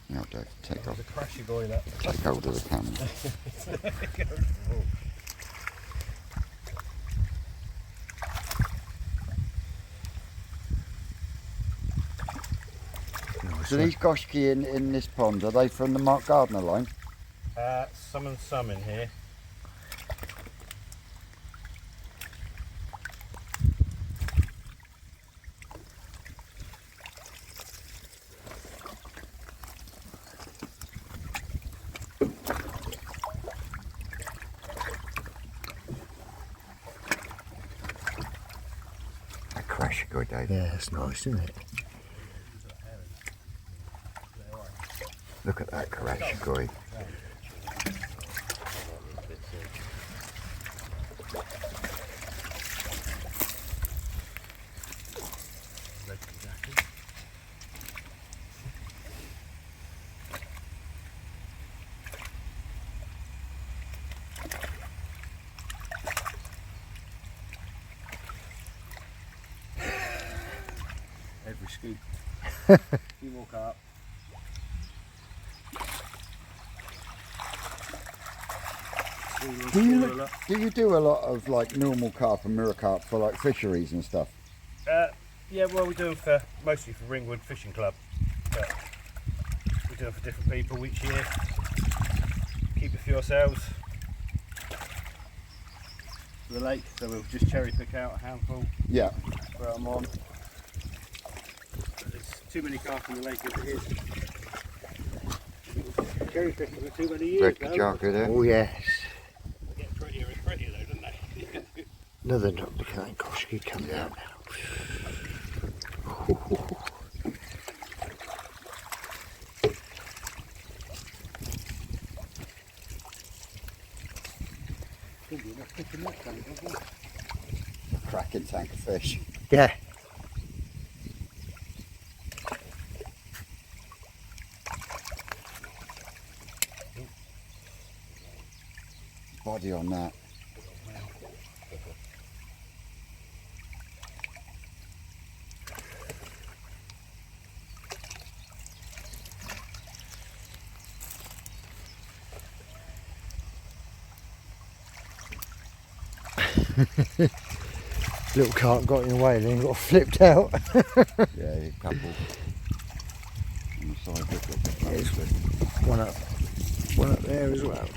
Now, Dave, take off. There's a crashy boy that. Take hold of the camera. So these goshki in this pond, are they from the Mark Gardner line? Some and some in here. That crash good, Dave. Yeah, it's nice, isn't it? Look at that karashikoi. Every scoop. You walk up. Do you do a lot of like normal carp and mirror carp for like fisheries and stuff? Yeah, well, we do them for mostly for Ringwood Fishing Club. But we do them for different people each year. Keep a few ourselves. For the lake, so we'll just cherry pick out a handful. Yeah. Throw them on. There's too many carp in the lake as it is. Cherry picking for too many years. Red Kajaka there. Oh yes. They get prettier and prettier though, don't they? Another Dr. Koshki coming out now. Cracking tank of fish. Yeah. Body on that. Little cart got in the way, then got flipped out. Yeah, a couple. On the side, There's one up there as well.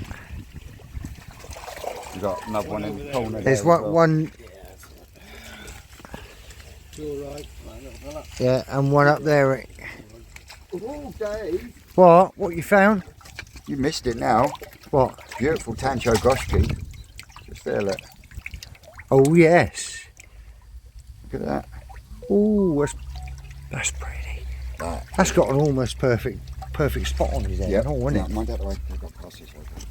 you got another one in the corner. There's there as well. one, You're right. Right, yeah, and one up there. Oh, Dave. What you found? You missed it now. What? Beautiful Tancho Goshki. Just feel it. Oh yes. Look at that. Oh, that's pretty. That. That's got an almost perfect spot on his head, Yep. isn't it? Mind that way. They've got passes like that.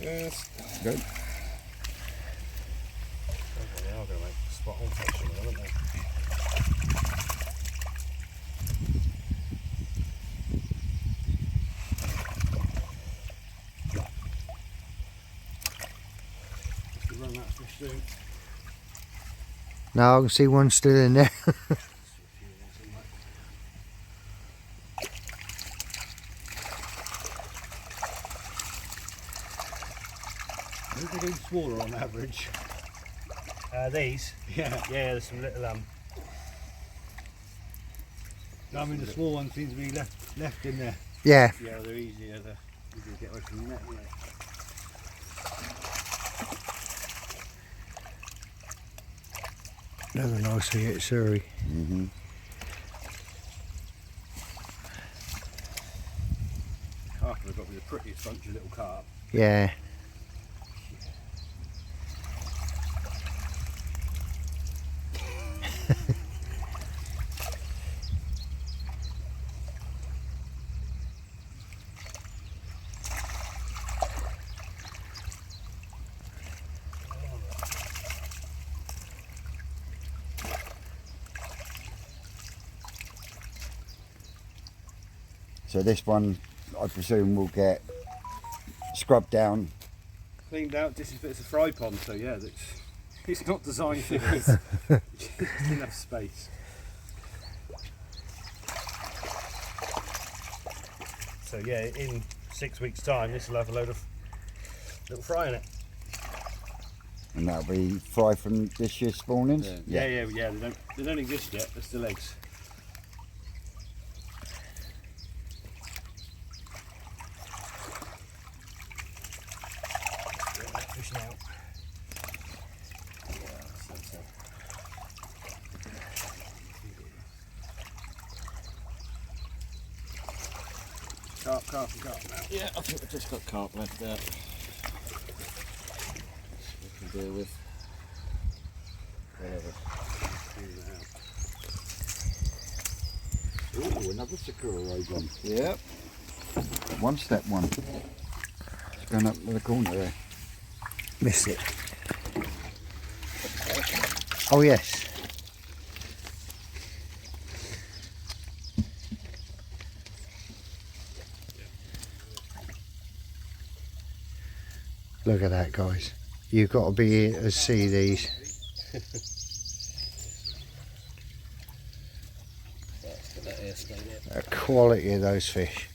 Yes. Good. They are going to make a spot on fishing, aren't they? Run that fish soon. No, I can see one still in there. They're getting smaller on average. These? Yeah. Yeah, there's some little I mean, the small ones seem to be left in there. Yeah. Yeah, they're easier to get away from the net, aren't they? Another nice hit, sorry. Mm-hmm. Carp have got to be the prettiest bunch of little carp. Yeah. So this one, I presume, will get scrubbed down. Cleaned out. This is it's a fry pond, so yeah, it's not designed for this. Just enough space. So yeah, in 6 weeks' time, this will have a load of little fry in it. And that'll be fry from this year's spawnings? Yeah. They don't exist yet. They're still eggs. Get that fish now. Carp now. Yeah, I think we've just got carp left out. We can deal with whatever. Ooh, another Sakura Ogon. Yep. One step one. It's going up to the corner there. Missed it. Oh yes. Look at that, guys. You've got to be here to see these. The quality of those fish.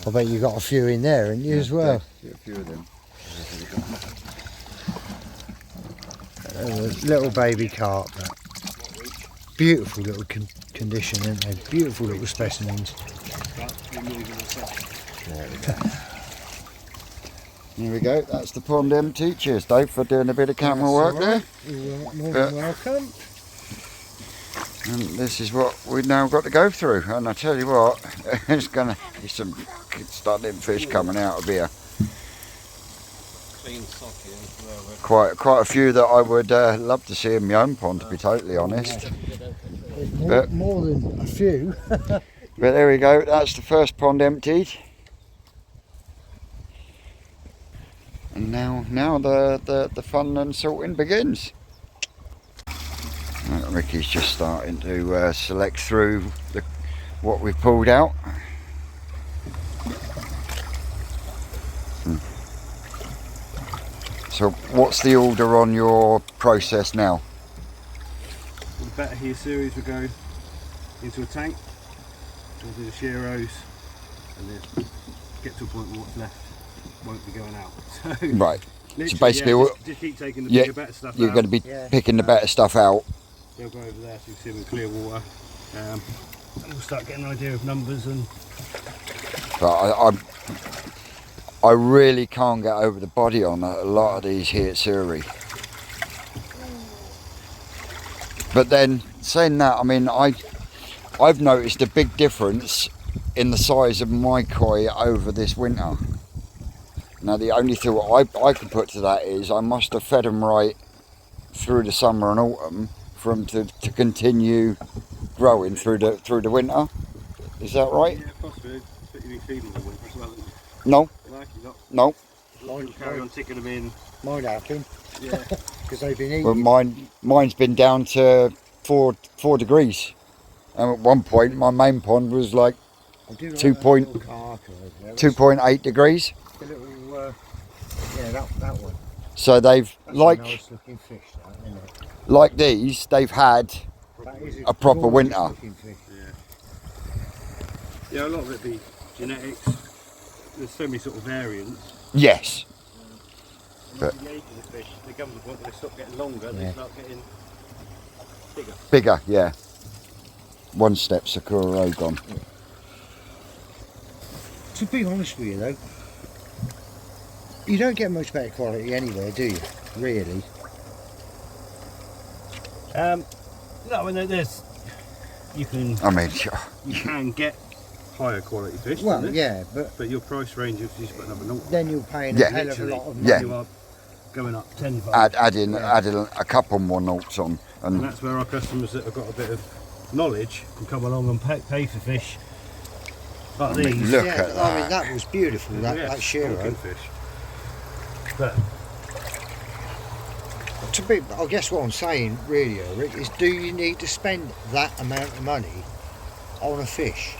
I bet you got a few in there, haven't you, as well? Yeah, a few of them. Little baby carp. Beautiful little condition, aren't they? Beautiful little specimens. Here we go, that's the pond empty. Cheers, Dave, for doing a bit of camera work there. You're more than welcome. And this is what we've now got to go through. And I tell you what, there's going to be some stunning fish coming out of here. Clean sock here. Quite a few that I would love to see in my own pond, to be totally honest. More than a few. But there we go, that's the first pond emptied. And now the fun and sorting begins. Ricky's just starting to select through what we've pulled out. So what's the order on your process now? The better here series will go into a tank, we'll do the Shiros, and then get to a point where what's left won't be going out. So Right. So basically, just keep taking the bigger, better stuff you're out. going to be picking the better stuff out. They'll go over there so you can see them in clear water. And we'll start getting an idea of numbers and. But I really can't get over the body on a lot of these here at Surrey. But then saying that, I mean, I've noticed a big difference in the size of my koi over this winter. Now the only thing I can put to that is I must have fed them right through the summer and autumn for them to continue growing through the winter. Is that right? Yeah, possibly. But you've been feeding them winter as well, haven't you? No. Likely not. No. Mine carry on ticking them in. Mine have been. Yeah. Because they've been eating. Well, mine's been down to 4 degrees. And at one point my main pond was like 2.8 degrees. The little, yeah, that one. So they've That's a nice looking fish, that, isn't it? like these, they've had That is a proper gorgeous winter. looking fish. Yeah, a lot of it be genetics. There's so many sort of variants. Yes. The age of the fish, they come to the point where they stop getting longer, they start getting bigger. Bigger, yeah. One step Sakura Ogon. To be honest with you though, you don't get much better quality anywhere, do you? Really? No, I mean there's you can get higher quality fish. Well, yeah, but your price range if you just put another naught. then you're paying Yeah. a hell of a lot of money. Yeah. You are going up tenfold. Adding a couple more noughts on. And And that's where our customers that have got a bit of knowledge can come along and pay for fish like these. look Yeah, at I mean that. that was beautiful. That Yeah, Shiro. stonking fish. But I guess what I'm saying really, Eric, is do you need to spend that amount of money on a fish?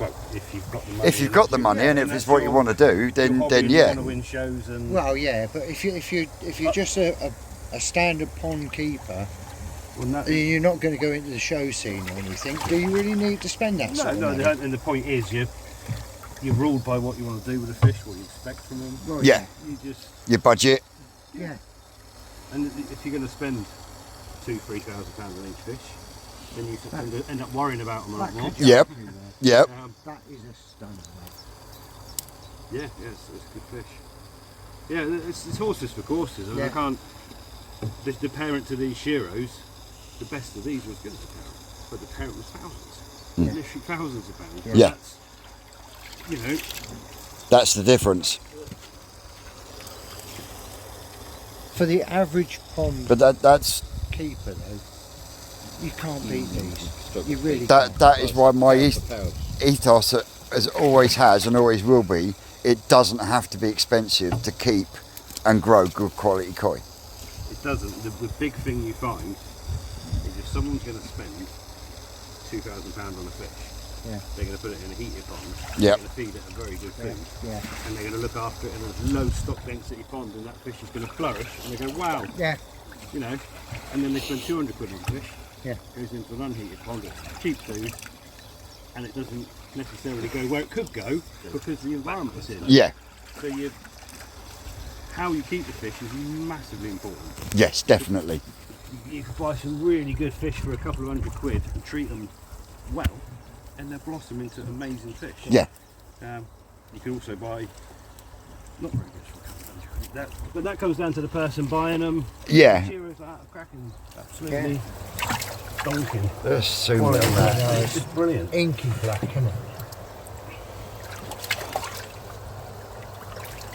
well, if you've got the money, If you've got the money and if it's what you want to do, then yeah. Want to win shows and Well, yeah, but if you're just a a standard pond keeper, Well, you're not going to go into the show scene or anything. Do you really need to spend that sort of money? And the point is, you're ruled by what you want to do with the fish, what you expect from them. Right. Yeah. You just Your budget. Yeah. And if you're going to spend £2,000-3,000 on each fish, then you end up worrying about them a lot more. Yep. Yep. That is a stunner. Yeah, it's good fish. Yeah, it's horses for courses. I mean, Yeah. I can't. The parent to these Shiros, the best of these was good as a parent, but the parent was thousands, literally thousands of pounds. Yeah. That's, you know. That's the difference. For the average pond But that's keeper, though, you can't beat these. You really that can't. is why my ethos as always has and always will be. It doesn't have to be expensive to keep and grow good quality koi. It doesn't. The big thing you find is if someone's going to spend £2,000 on a fish, they're going to put it in a heated pond. They're going to feed it a very good food, and they're going to look after it in a low stock density pond, and that fish is going to flourish. And they go, wow, you know. And then they spend 200 quid on the fish. Goes into an unheated pond. It's cheap food, and it doesn't necessarily go where it could go because the environment is in. Yeah. So how you keep the fish is massively important. Yes, definitely. You can buy some really good fish for a couple of £100 and treat them well, and they'll blossom into amazing fish. Yeah. You can also buy not very good for a couple of £100. But that comes down to the person buying them. Yeah. Shiros are cracking, absolutely donking. Let's zoom Quality, in that. It's brilliant. inky black, isn't it?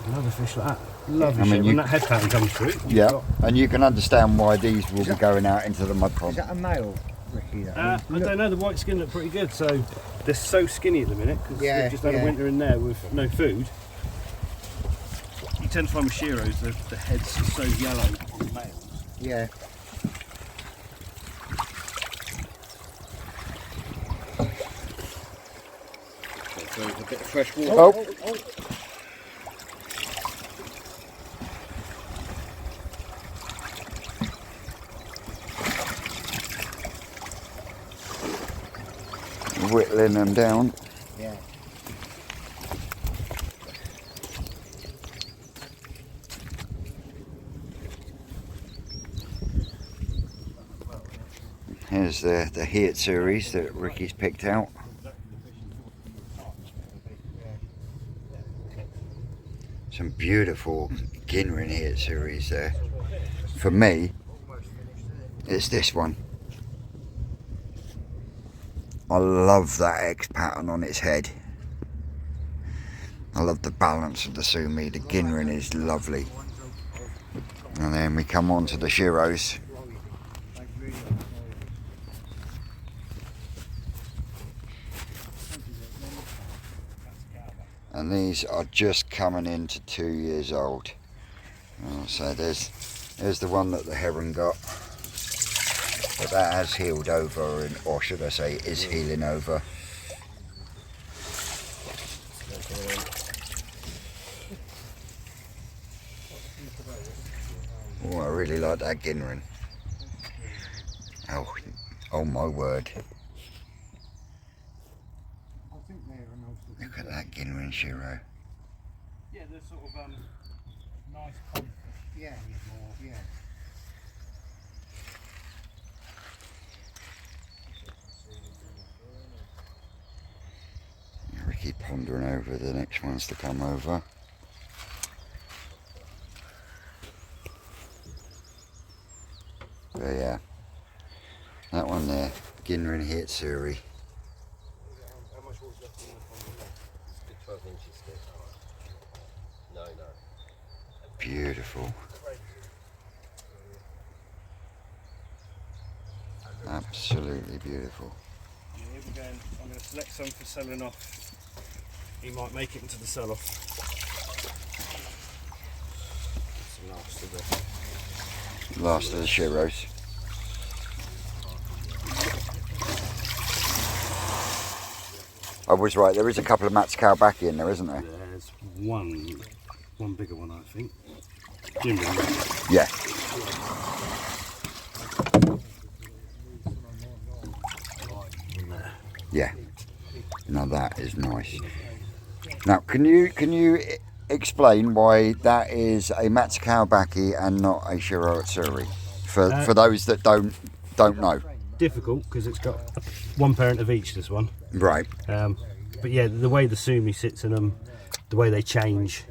Another fish like that. Lovely I mean, shape. When that head pattern comes through. Yeah, and you can understand why these will be going out into the mud Is pond. that a male, Ricky? I don't know, the white skin look pretty good, so they're so skinny at the minute because they've just had a winter in there with no food. You tend to find with Shiros, the heads are so yellow on the males. Yeah. So a bit of fresh water. Oh. Whittling them down. Yeah. Here's the Heat series that Ricky's picked out. Some beautiful Ginrin Heat series there. For me, it's this one. I love that X pattern on its head. I love the balance of the Sumi. The Ginrin is lovely. And then we come on to the Shiros. And these are just coming into 2 years old. So there's the one that the heron got. But that has healed over, or should I say is healing over. Oh, I really like that Ginrin. Oh my word. Look at that Ginrin Shiro. Yeah, they're sort of nice pond fish. Yeah. Yeah. Ricky pondering over the next ones to come over. But yeah, that one there, Ginrin Hitsuri. How much water left in the pond? It's 12 inches still. No. Beautiful. Absolutely beautiful. Yeah, here we go. I'm going to select some for selling off. He might make it into the sell-off. That's the last of the Last of the Shiros. I was right, there is a couple of Matsukawabaki in there, isn't there? There's one bigger one, I think. Jimmy. Yeah. Yeah. Now that is nice. Now, can you explain why that is a Matsukawabaki and not a Shiro Atsuri? For those that don't know. Difficult because it's got one parent of each, this one. Right. But yeah, the way the sumi sits in them, the way they change,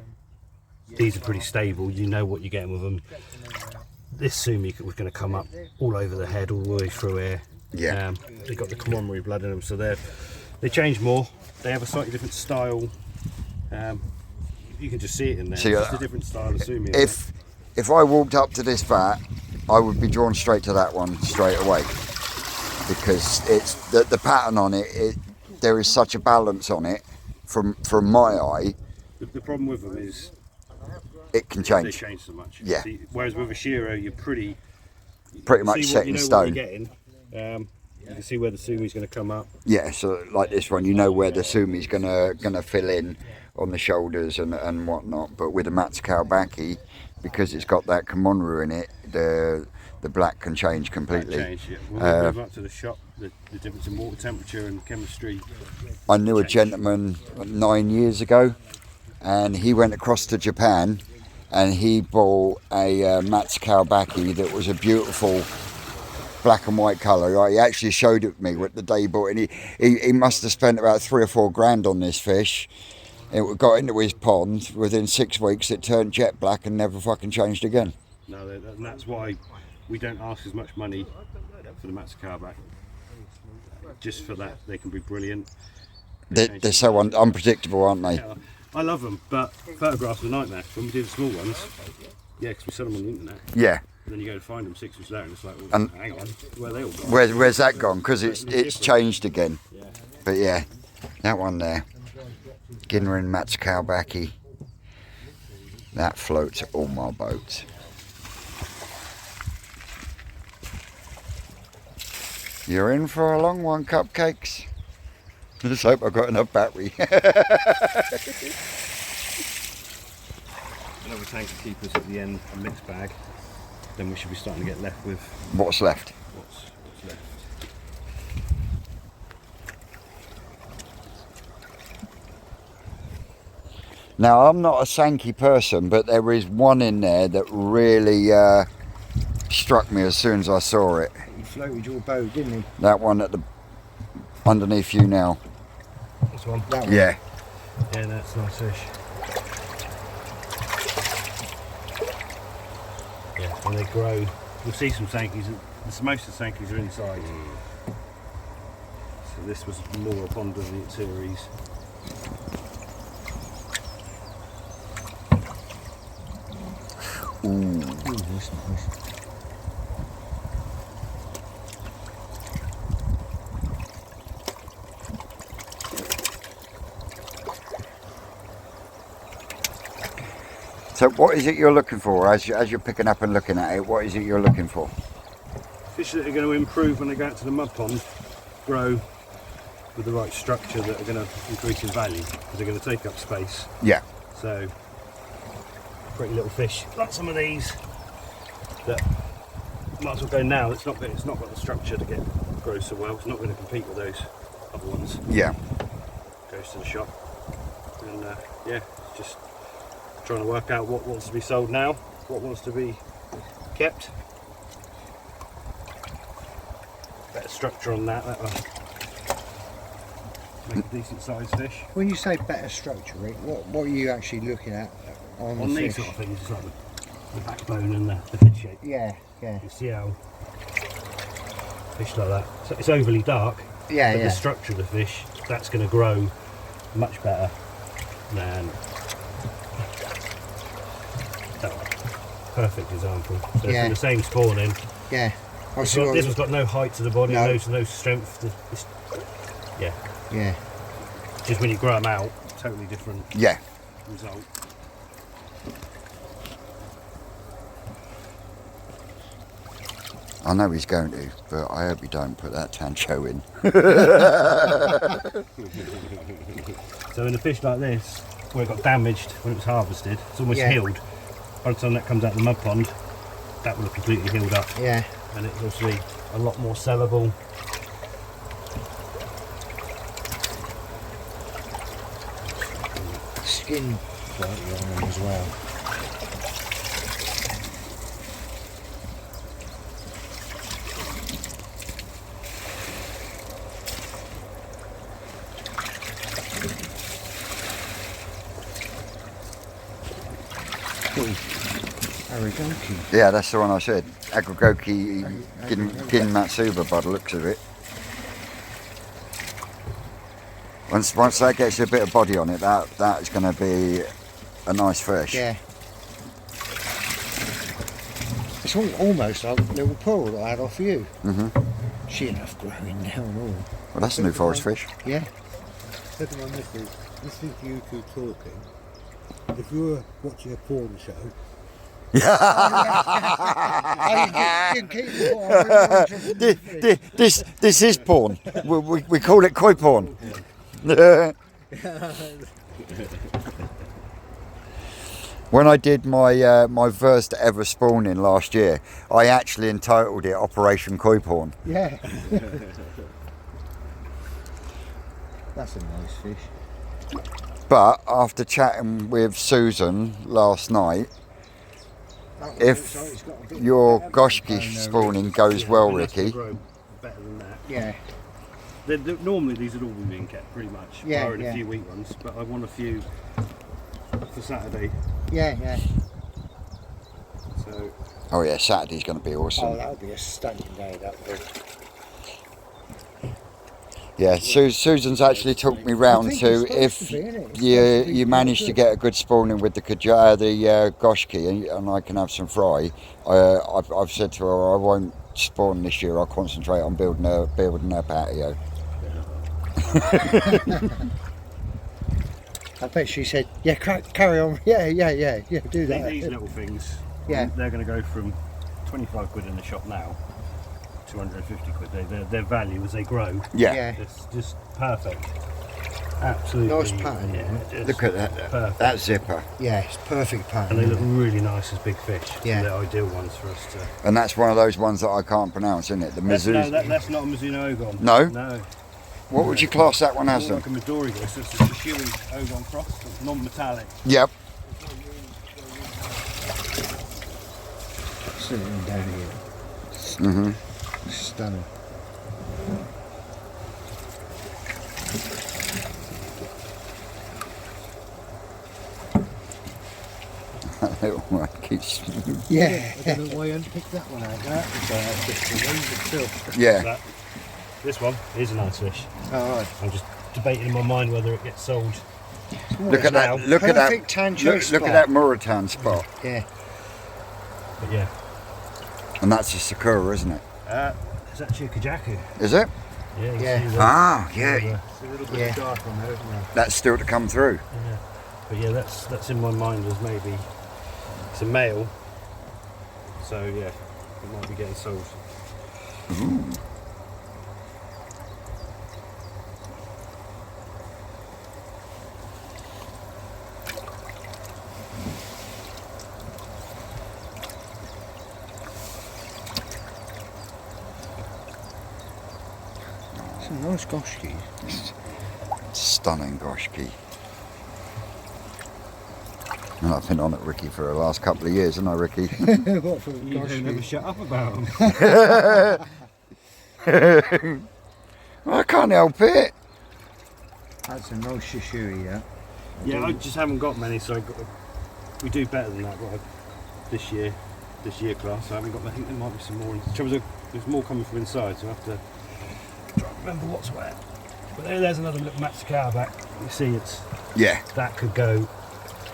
these are pretty stable. You know what you're getting with them. This sumi was going to come up all over the head, all the way through here. Yeah. They've got the Komomori blood in them, so they change more. They have a slightly different style. You can just see it in there. So it's just a different style of sumi. If I walked up to this vat, I would be drawn straight to that one straight away, because it's the pattern on it. There is such a balance on it from my eye. The problem with them is it can they change. change so much. Yeah. See, whereas with a Shiro, you're pretty Much set in stone. What you're getting. You can see where the sumi's going to come up. Yeah, so like this one, you know where the sumi's gonna fill in on the shoulders and whatnot. But with a Matsukawabaki, because it's got that kimono in it, the black can change completely. Change, yeah. When we move up to the shop, the difference in water temperature and chemistry. I knew a gentleman 9 years ago, and he went across to Japan, and he bought a Matsukawabaki that was a beautiful black and white colour. He actually showed it to me the day he bought it. He must have spent about 3 or 4 grand on this fish. It got into his pond. Within 6 weeks, it turned jet black and never fucking changed again. No, and that's why we don't ask as much money for the Matsukawabaki. Just for that, they can be brilliant. They're so unpredictable, aren't they? Yeah, I love them, but photographs are a nightmare. When we do the small ones, yeah, because we sell them on the internet. Yeah. And then you go to find them 6 weeks later, and it's like, well, And hang on, where are they all gone? Where's that gone? Because it's changed again. Yeah. But yeah, that one there, Ginrin Matsukawabaki, that floats all my boats. You're in for a long one, Cupcakes. I just hope I've got enough battery. Another tank of keepers at the end, a mixed bag. Then we should be starting to get left with What's left? what's left. Now, I'm not a Sankey person, but there is one in there that really struck me as soon as I saw it. He floated your boat, didn't he? That one at the underneath you now. This one? That one. Yeah. Yeah, that's a nice fish. Yeah, when they grow, you'll see some Sankies. Most of the Sankies are inside. So this was more up under the series. Ooh. Ooh, that's nice. So what is it you're looking for as you're picking up and looking at it? What is it you're looking for? Fish that are going to improve when they go out to the mud pond, grow with the right structure that are going to increase in value because they're going to take up space. Yeah. So, pretty little fish like some of these that might as well go now. It's not got the structure to grow so well. It's not going to compete with those other ones. Yeah. Goes to the shop, and yeah, just trying to work out what wants to be sold now, what wants to be kept. Better structure on that. That'll make a decent sized fish. When you say better structure, Rick, what are you actually looking at on the These fish? sort of things, it's like the backbone and the head shape. Yeah, yeah. You see how fish like that. So it's overly dark. Yeah, but yeah. the structure of the fish, that's going to grow much better than that one. Perfect example. So Yeah. from the same spawning. Yeah. I This saw one's got no height to the body, No. no strength. Yeah. Yeah. Just when you grow them out, totally different Yeah. result. I know he's going to, but I hope he don't put that tancho in. So in a fish like this, where it got damaged when it was harvested, it's almost Yeah. healed. By the time that comes out of the mud pond, that will have completely healed up. Yeah. And it's obviously a lot more sellable. Skin quality on them as well. Arigoki. Yeah, that's the one I said. Agogoki Gin Matsuba by the looks of it. Once that gets a bit of body on it, that is going to be a nice fish. Yeah. It's almost like a little pearl that I had off you. She enough growing now and all. Well, that's a new forest fish. Yeah. Said to my missus, listening to you two talking, if you were watching a porn show, You can keep it on. This is porn. We call it koi porn. When I did my first ever spawning last year, I actually entitled it Operation Koi Porn. Yeah. That's a nice fish. But after chatting with Susan last night, if your goshki spawning goes well, And that's gonna Ricky, grow better than that. Yeah. Normally these would all be being kept pretty much, Yeah, barring yeah. a few weak ones, but I want a few for Saturday. Yeah, yeah. So oh yeah, Saturday's going to be Oh, awesome. that would be a stunning day, that would. Yeah, Susan's actually took me round think to it's supposed if to be, innit? It's you supposed to be manage to good. get a good spawning with the goshki and I can have some fry. I've said to her I won't spawn this year. I'll concentrate on building her patio. I bet she said, yeah, carry on. Yeah, do that. these little things, Yeah. they're going to go from 25 quid in the shop now, 250 quid. Their value as they grow, Yeah. it's just perfect. Absolutely. Nice pattern, Yeah, isn't just Look at perfect. that zipper, Yeah, it's perfect pattern. And they look isn't really nice as big fish. Yeah. They're ideal ones for us to. and that's one of those ones that I can't pronounce, isn't it? The That's, Mizzou. that's not a Mizuno Ogon. No? No. What would you class that one as More then? like a Midori ghost. It's a Shiro Ogon cross. It's non-metallic. Yep. it? Sitting down here. Stunning. That little one keeps. Yeah. I don't know why I hadn't picked that one out. That was just the range itself. Yeah. That, this one is a nice fish. Alright. I'm just debating in my mind whether it gets sold. Look at that. Look at that. Perfect tancho Look spot. at that Muritan spot. Yeah. But yeah. And that's a Sakura, isn't it? It's actually a Kajaku. Is it? Yeah. You Yeah. see that? Ah, yeah. Yeah. It's a little bit Yeah. dark on there, isn't it? That's still to come through. Yeah. But yeah, that's in my mind as maybe it's a male. So yeah, it might be getting sold. It's a nice goshki. Stunning goshki. And I've been on it, Ricky, for the last couple of years, haven't I, Ricky? What for You don't ever goshki? shut up about them. I can't help it. That's a nice shishiri, yeah. Yeah, I just haven't got many, so we do better than that. Right, this year class. I haven't got. I think there might be some more. The trouble is, there's more coming from inside, so I have to try and remember what's where. But there's another little Matsukawabaki. You see, Yeah. that could go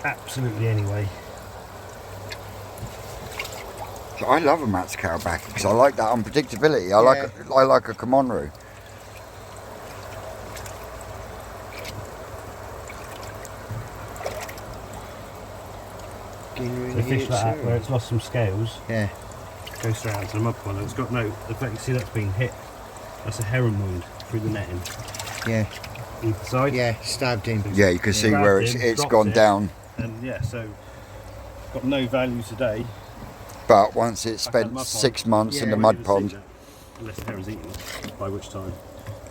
absolutely anyway. So I love a Matsukawabaki because I like that unpredictability. I like a Komonru. The fish like that, where it's lost some scales, Yeah. goes straight out to the mud pond. And it's got no. In fact, you see that's been hit. That's a heron wound through the netting. Yeah. Either side. Yeah. Stabbed him. Yeah, you can see Grabbed where him, it's dropped gone it. down. And yeah, so got no value today. But once it's Back at the spent mud pond. 6 months in Yeah, the You mud won't pond, see that unless the heron's eaten it, by which time.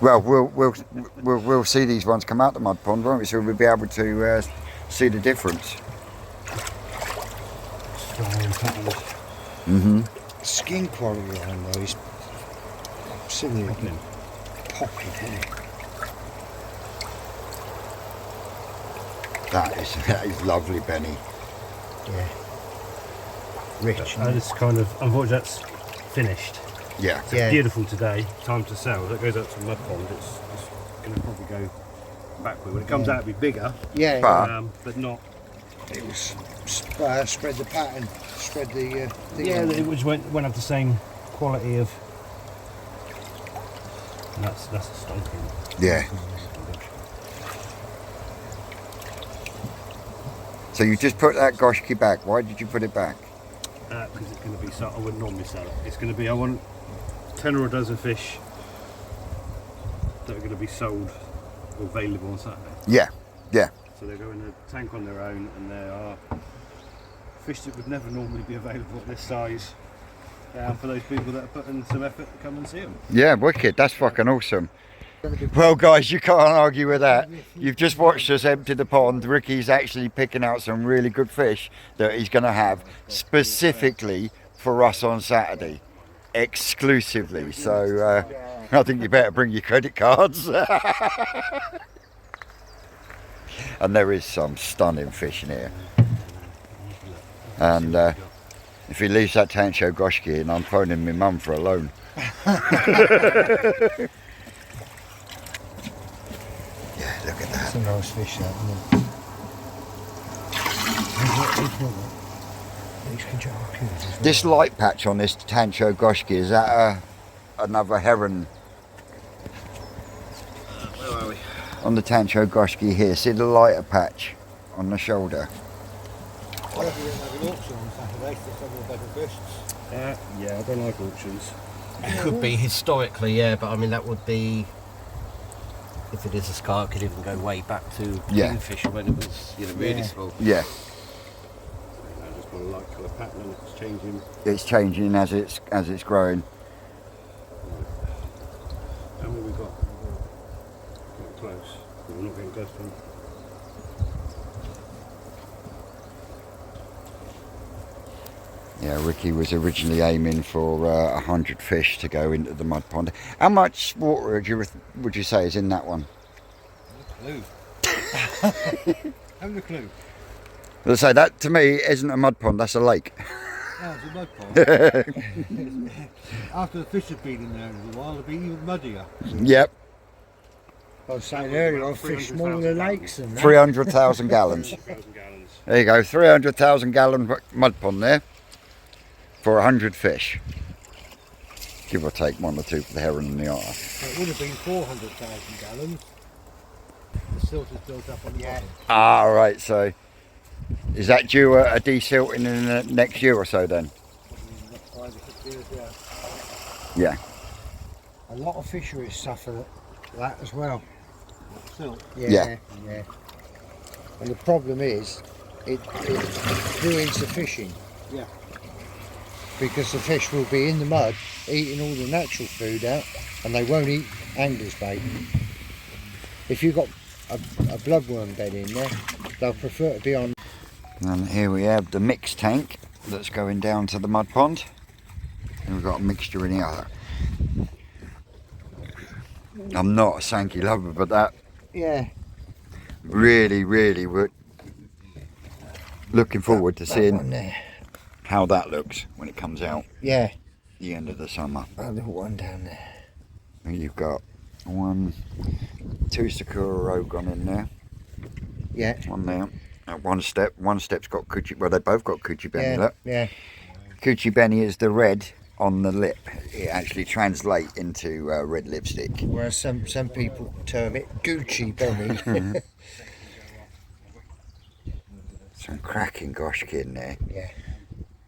well, we'll see these ones come out the mud pond, won't we? So we'll be able to see the difference. Mm-hmm. Skin quality on those absolutely popping, isn't it? That is lovely, Benny. Yeah. Rich. It's kind of, unfortunately, that's finished. Yeah. Yeah. Beautiful today, time to sell. That goes up to the mud pond, it's going to probably go backward. When it comes out, it'll be bigger, Yeah. but not. It was spread the pattern, spread the thing. Yeah, on. it which won't have the same quality of. And that's a stonking. Yeah. So you just put that goshki back. Why did you put it back? Because it's going to be so. I wouldn't normally sell it. It's going to be. I want 10 or a dozen fish that are going to be sold or available on Saturday. Yeah. Yeah. So they go in a tank on their own, and they are fish that would never normally be available at this size. For those people that are putting some effort to come and see them. Yeah, wicked. That's fucking awesome. Well, guys, you can't argue with that. You've just watched us empty the pond. Ricky's actually picking out some really good fish that he's going to have specifically for us on Saturday, exclusively. So I think you better bring your credit cards. And there is some stunning fish in here. And if he leaves that Tancho Goshki in, I'm phoning my mum for a loan. Yeah, look at that. It's a nice fish, that, isn't it? This light patch on this Tancho Goshki, is that another heron? Where are we? On the Tancho Goshki here, see the lighter patch on the shoulder? Why don't we have an auction on Saturday for some of the better fish? Yeah, I don't like auctions. It could be historically, yeah, but I mean that would be, if it is a scar, it could even go way back to Yeah. Kingfisher when it was, really Yeah. small. Yeah, I just got a light colour pattern and it's changing. it's changing as it's growing. How many we got? Getting close. We're not getting close to them. Yeah, Ricky was originally aiming for 100 fish to go into the mud pond. How much water would you say is in that one? Clue. Haven't a clue. Let's say that to me isn't a mud pond, that's a lake. Oh, it's a mud pond. After the fish have been in there a little while, they'll be even muddier. Yep, I was saying earlier, I fish smaller lakes than that. 300,000 gallons. 1,000 gallons. There you go, 300,000 gallon mud pond there for 100 fish. Give or take 1 or 2 for the heron and the otter. So it would have been 400,000 gallons. The silt is built up on the bottom. Ah, right, so is that due a desilting in the next year or so then? Next 5 or 6 years, yeah. Yeah. A lot of fisheries suffer that as well. Silt. Yeah. Yeah. And the problem is, it ruins the fishing. Yeah. Because the fish will be in the mud, eating all the natural food out, and they won't eat angler's bait. If you've got a bloodworm bed in there, they'll prefer to be on. And here we have the mixed tank that's going down to the mud pond. And we've got a mixture in here. I'm not a Sankey lover, but that Yeah. really would. Looking forward to That seeing one there. how that looks when it comes out Yeah. the end of the summer. That little one down there. And you've got 2 Sakura Rogon in there, Yeah. one there. One step's got Kuchi, well they both got Kuchi Benny, Yeah. look. Yeah. Kuchi Benny is the red on the lip. It actually translates into red lipstick. Whereas some people term it Gucci Benny. Some cracking goshki in there. Yeah.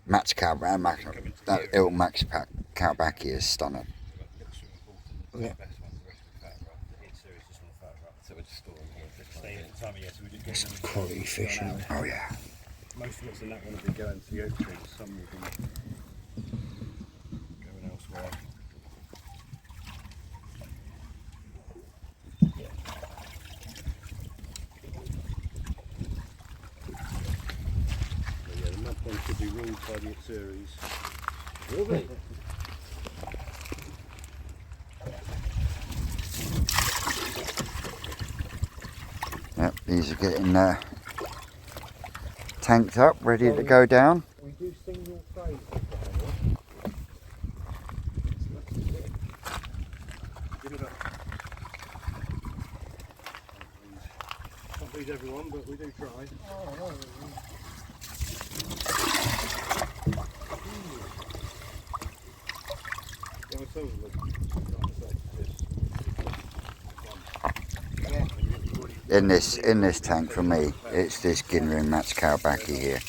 Matsukawabaki, that little Matsukawabaki is stunning. Yeah. So we're just storing more fish. That's some quality fish, isn't it? Oh yeah. most of what's in that one will be going to the oak trees. Some will be going elsewhere. So yeah, the mud one should be ruled by the series. Will be. Yep, these are getting tanked up, ready to go down. We do single phase. Give it up. Can't please everyone, but we do try. Yeah, we're so In this tank for me, it's this Shiro and Matsukawabaki here.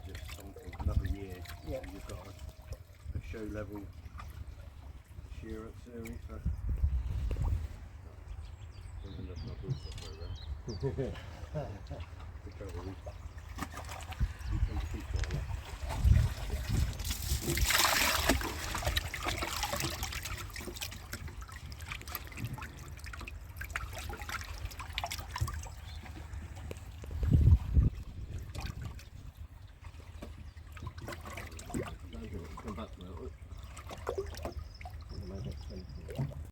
Just something, another year. Yeah. You've got a show level Shiro series. So. There's enough my boots up there,